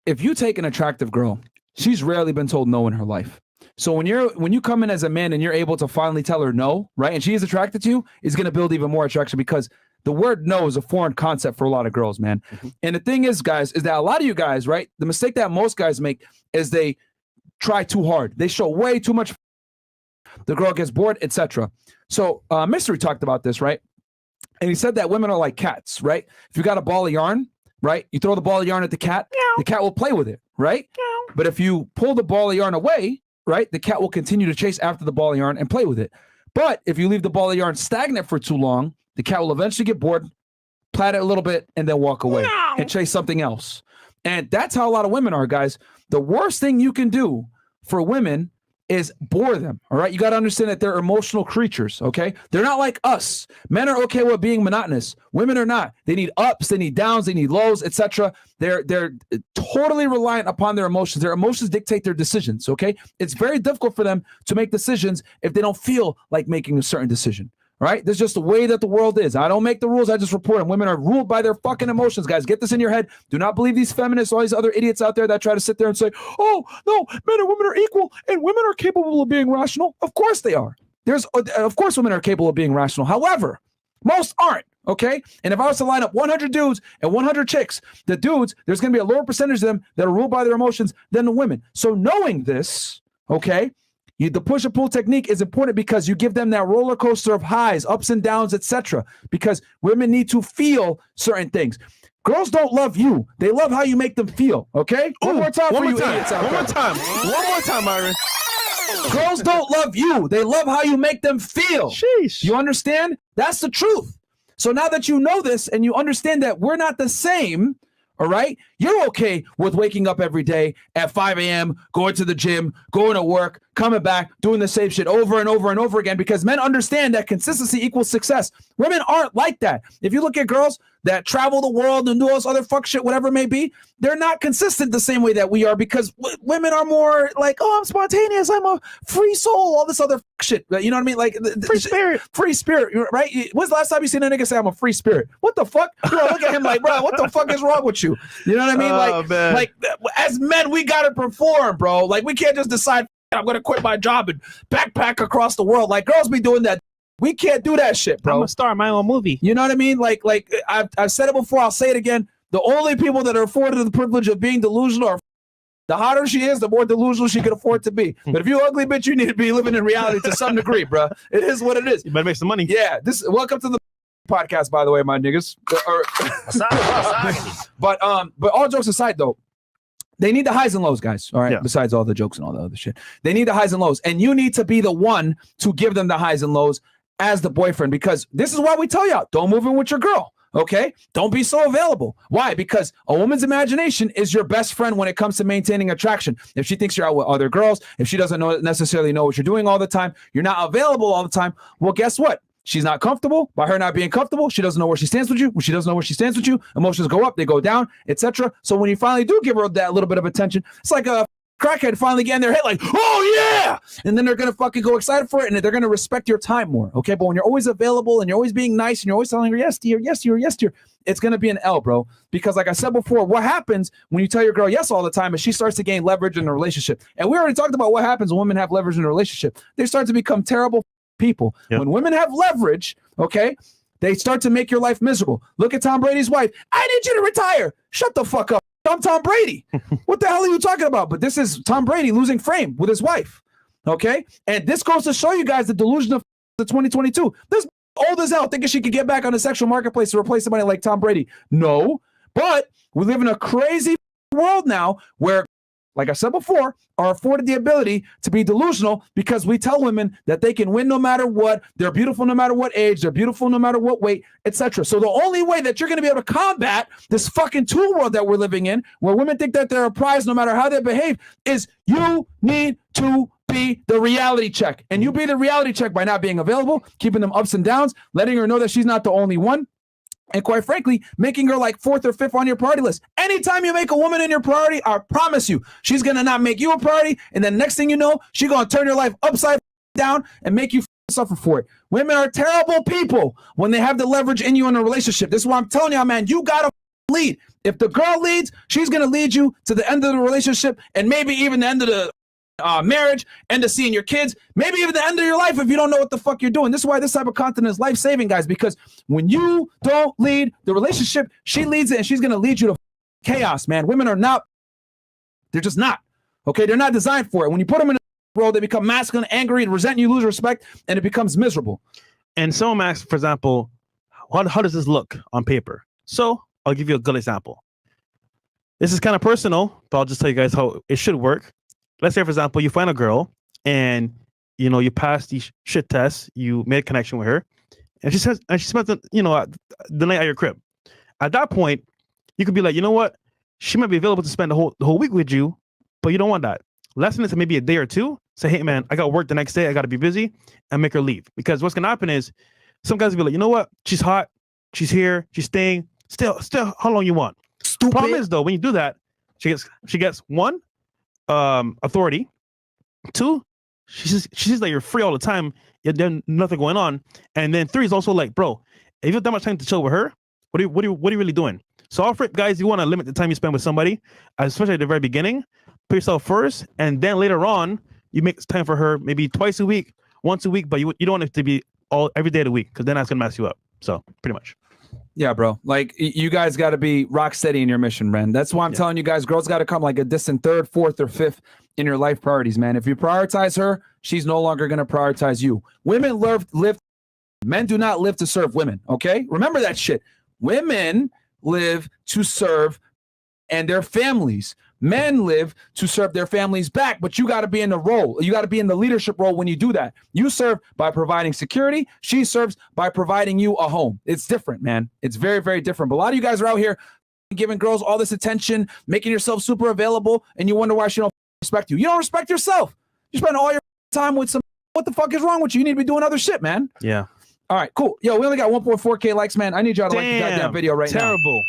if you take an attractive girl, she's rarely been told no in her life. So when you come in as a man and you're able to finally tell her no, right, and she is attracted to you, it's going to build even more attraction because the word no is a foreign concept for a lot of girls, man. Mm-hmm. And the thing is, guys, is that a lot of you guys, right, the mistake that most guys make is they try too hard. They show way too much. The girl gets bored, etc. So Mystery talked about this, right? And he said that women are like cats, right? If you got a ball of yarn, right, you throw the ball of yarn at the cat, the cat will play with it, right? But if you pull the ball of yarn away, right, the cat will continue to chase after the ball of yarn and play with it. But if you leave the ball of yarn stagnant for too long, the cat will eventually get bored, plait it a little bit, and then walk away and chase something else. And that's how a lot of women are, guys. The worst thing you can do for women is bore them, all right? You got to understand that they're emotional creatures, okay? They're not like us. Men are okay with being monotonous. Women are not. They need ups, they need downs, they need lows, etc. They're totally reliant upon their emotions. Their emotions dictate their decisions, okay? It's very difficult for them to make decisions if they don't feel like making a certain decision. Right? There's just the way that the world is. I don't make the rules. I just report them. Women are ruled by their fucking emotions, guys. Get this in your head. Do not believe these feminists, all these other idiots out there that try to sit there and say, oh, no, men and women are equal and women are capable of being rational. Of course they are. Of course women are capable of being rational. However, most aren't. Okay. And if I was to line up 100 dudes and 100 chicks, the dudes, there's going to be a lower percentage of them that are ruled by their emotions than the women. So knowing this, okay, the push and pull technique is important because you give them that roller coaster of highs, ups and downs, etc. Because women need to feel certain things. Girls don't love you. They love how you make them feel. Okay? One more time for you idiots out there. One more time, Myron. Girls don't love you. They love how you make them feel. Sheesh. You understand? That's the truth. So now that you know this and you understand that we're not the same, all right, you're okay with waking up every day at 5 a.m., going to the gym, going to work, coming back, doing the same shit over and over and over again because men understand that consistency equals success. Women aren't like that. If you look at girls that travel the world and do all this other fuck shit, whatever it may be, they're not consistent the same way that we are because women are more like, oh, I'm spontaneous, I'm a free soul, all this other shit. You know what I mean? Like free spirit, right? When's the last time you seen a nigga say I'm a free spirit? What the fuck? Bro, look at him like, bro, what the fuck is wrong with you? You know what I mean? Like as men, we gotta perform, bro. Like we can't just decide I'm gonna quit my job and backpack across the world. Like girls be doing that. We can't do that shit, bro. I'm gonna star my own movie. You know what I mean? Like I've said it before. I'll say it again. The only people that are afforded the privilege of being delusional are the hotter she is, the more delusional she can afford to be. But if you're ugly, bitch, you need to be living in reality to some degree, bro. It is what it is. You better make some money. Yeah. Welcome to the podcast, by the way, my niggas. But all jokes aside, though. They need the highs and lows, guys. All right. Yeah. Besides all the jokes and all the other shit, they need the highs and lows, and you need to be the one to give them the highs and lows as the boyfriend. Because this is why we tell y'all: don't move in with your girl. Okay, don't be so available. Why? Because a woman's imagination is your best friend when it comes to maintaining attraction. If she thinks you're out with other girls, if she doesn't necessarily know what you're doing all the time, you're not available all the time. Well, guess what? She's not comfortable. By her not being comfortable, she doesn't know where she stands with you. When she doesn't know where she stands with you, emotions go up, they go down, etc. So when you finally do give her that little bit of attention, it's like a crackhead finally getting their hit like, oh yeah! And then they're going to fucking go excited for it, and they're going to respect your time more, okay? But when you're always available, and you're always being nice, and you're always telling her, yes, dear, yes, dear, yes, dear, it's going to be an L, bro. Because like I said before, what happens when you tell your girl yes all the time is she starts to gain leverage in a relationship. And we already talked about what happens when women have leverage in a relationship. They start to become terrible people. Yep. When women have leverage, okay, they start to make your life miserable. Look at Tom Brady's wife. I need you to retire. Shut the fuck up. I'm Tom Brady. What the hell are you talking about? But this is Tom Brady losing frame with his wife, okay? And this goes to show you guys the delusion of the 2022. This old as hell thinking she could get back on the sexual marketplace to replace somebody like Tom Brady. No, but we live in a crazy world now where, like I said before, are afforded the ability to be delusional because we tell women that they can win no matter what, they're beautiful no matter what age, they're beautiful no matter what weight, etc. So the only way that you're going to be able to combat this fucking tool world that we're living in, where women think that they're a prize no matter how they behave, is you need to be the reality check. And you be the reality check by not being available, keeping them ups and downs, letting her know that she's not the only one. And quite frankly, making her like 4th or 5th on your priority list. Anytime you make a woman in your priority, I promise you, she's going to not make you a priority. And then next thing you know, she's going to turn your life upside down and make you suffer for it. Women are terrible people when they have the leverage in you in a relationship. This is why I'm telling y'all, man, you got to lead. If the girl leads, she's going to lead you to the end of the relationship and maybe even the end of the marriage, end of seeing your kids, maybe even the end of your life if you don't know what the fuck you're doing. This is why this type of content is life-saving, guys, because when you don't lead the relationship, she leads it and she's going to lead you to chaos, man. Women are not, they're just not, okay? They're not designed for it. When you put them in a role, they become masculine, angry, resent you, lose respect, and it becomes miserable. And someone asks, for example, how does this look on paper? So I'll give you a good example. This is kind of personal, but I'll just tell you guys how it should work. Let's say, for example, you find a girl and, you know, you pass these shit tests, you made a connection with her, and she spent the, you know, the night at your crib. At that point, you could be like, you know what? She might be available to spend the whole week with you, but you don't want that. Lessen it to maybe a day or two. Say, hey, man, I got work the next day. I got to be busy, and make her leave. Because what's going to happen is some guys will be like, you know what? She's hot. She's here. She's staying. Still, how long you want? Stupid. Problem is, though, when you do that, she gets one, authority. Two, she sees that you're free all the time. There's nothing going on. And then three is also like, bro, if you have that much time to chill with her, what are you really doing? So, all guys, you want to limit the time you spend with somebody, especially at the very beginning. Put yourself first, and then later on, you make time for her maybe twice a week, once a week, but you don't want it to be every day of the week, because then that's gonna mess you up. So pretty much. Yeah, bro. Like, you guys got to be rock steady in your mission, man. That's why I'm telling you guys, girls got to come like a distant third, fourth, or fifth in your life priorities, man. If you prioritize her, she's no longer going to prioritize you. Women live. Men do not live to serve women, okay? Remember that shit. Women live to serve and their families. Men live to serve their families back, but you got to be in the role. You got to be in the leadership role when you do that. You serve by providing security. She serves by providing you a home. It's different, man. It's very, very different. But a lot of you guys are out here giving girls all this attention, making yourself super available, and you wonder why she don't respect you. You don't respect yourself. You spend all your time with some. What the fuck is wrong with you? You need to be doing other shit, man. Yeah. All right, cool. Yo, we only got 1.4K likes, man. I need y'all to like the goddamn video right now. Terrible.